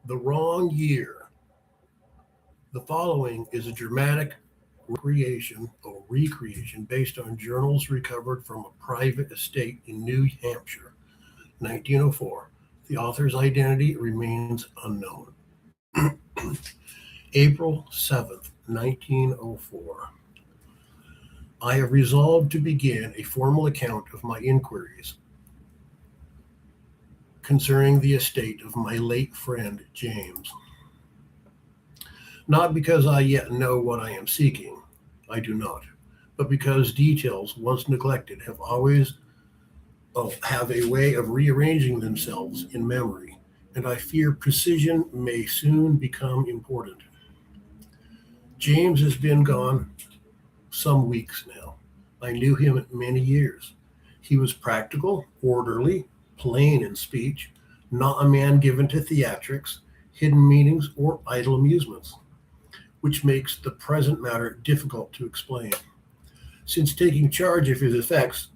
The wrong year. The following is a dramatic recreation based on journals recovered from a private estate in New Hampshire, 1904. The author's identity remains unknown. April 7th, 1904. I have resolved to begin a formal account of my inquiries concerning the estate of my late friend James. Not because I yet know what I am seeking, I do not, but because details once neglected have a way of rearranging themselves in memory, and I fear precision may soon become important. James has been gone some weeks now. I knew him many years. He was practical, orderly, plain in speech, not a man given to theatrics, hidden meanings, or idle amusements, which makes the present matter difficult to explain. Since taking charge of his effects,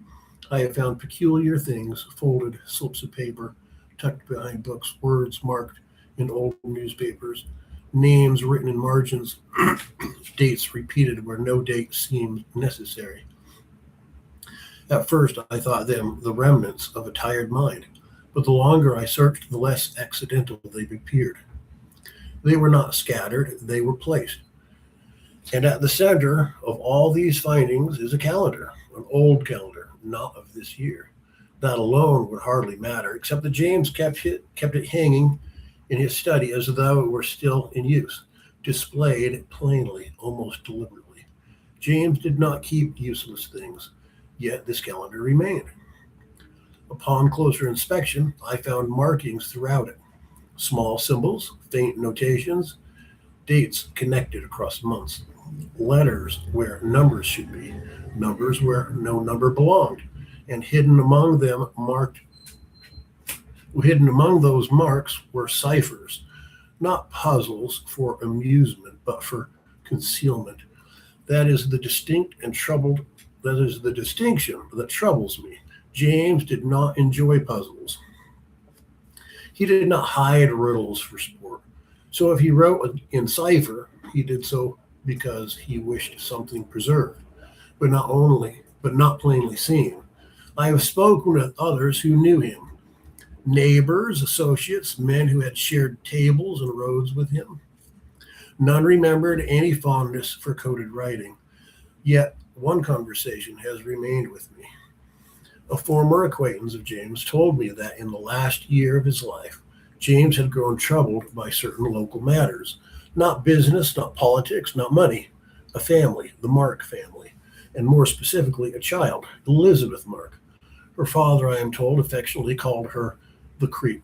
I have found peculiar things, folded slips of paper, tucked behind books, words marked in old newspapers, names written in margins, dates repeated where no date seemed necessary. At first, I thought them the remnants of a tired mind, but the longer I searched, the less accidental they appeared. They were not scattered, they were placed. And at the center of all these findings is a calendar, an old calendar, not of this year. That alone would hardly matter, except that James kept it hanging in his study as though it were still in use, displayed plainly, almost deliberately. James did not keep useless things, yet this calendar remained. Upon closer inspection, I found markings throughout it, small symbols, faint notations, dates connected across months, letters where numbers should be, numbers where no number belonged, and hidden among those marks were ciphers, not puzzles for amusement, but for concealment. That is the distinction that troubles me. James did not enjoy puzzles. He did not hide riddles for sport. So if he wrote in cipher, he did so because he wished something preserved, but not plainly seen. I have spoken with others who knew him, neighbors, associates, men who had shared tables and roads with him. None remembered any fondness for coded writing, yet one conversation has remained with me. A former acquaintance of James told me that in the last year of his life, James had grown troubled by certain local matters, not business, not politics, not money, a family, the Mark family, and more specifically, a child, Elizabeth Mark. Her father, I am told, affectionately called her the Creep,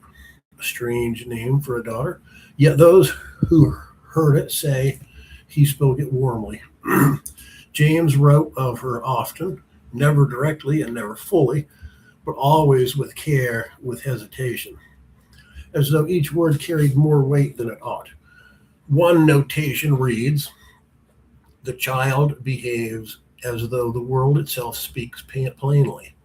a strange name for a daughter, yet those who heard it say he spoke it warmly. James wrote of her often, never directly and never fully, but always with care, with hesitation, as though each word carried more weight than it ought. One notation reads, "The child behaves as though the world itself speaks plainly."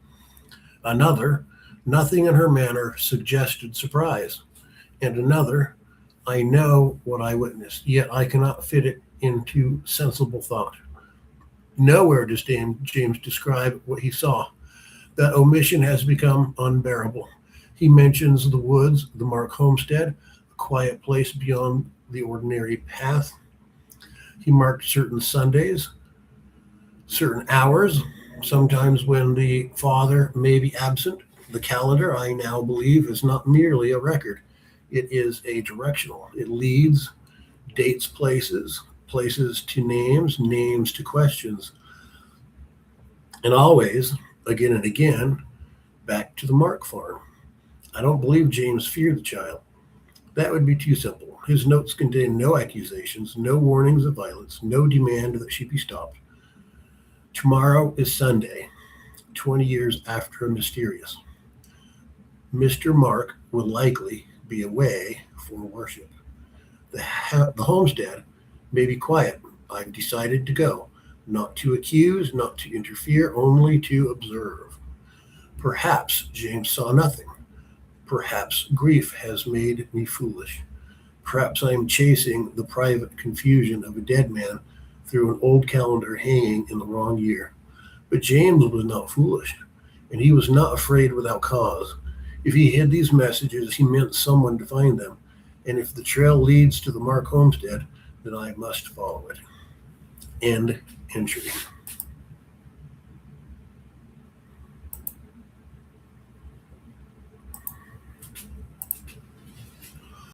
Another, "Nothing in her manner suggested surprise." And another, "I know what I witnessed, yet I cannot fit it into sensible thought." Nowhere does James describe what he saw. That omission has become unbearable. He mentions the woods, the Mark homestead, a quiet place beyond the ordinary path. He marked certain Sundays, certain hours, sometimes when the father may be absent. The calendar, I now believe, is not merely a record. It is a directional. It leads, dates places, places to names, names to questions, and always, again and again, back to the Mark farm. I don't believe James feared the child. That would be too simple. His notes contain no accusations, no warnings of violence, no demand that she be stopped. Tomorrow is Sunday, 20 years after a mysterious. Mr. Mark will likely be away for worship. The homestead may be quiet. I've decided to go, not to accuse, not to interfere, only to observe. Perhaps James saw nothing. Perhaps grief has made me foolish. Perhaps I am chasing the private confusion of a dead man through an old calendar hanging in the wrong year. But James was not foolish, and he was not afraid without cause. If he hid these messages, he meant someone to find them, and if the trail leads to the Mark homestead, then I must follow it. End entry.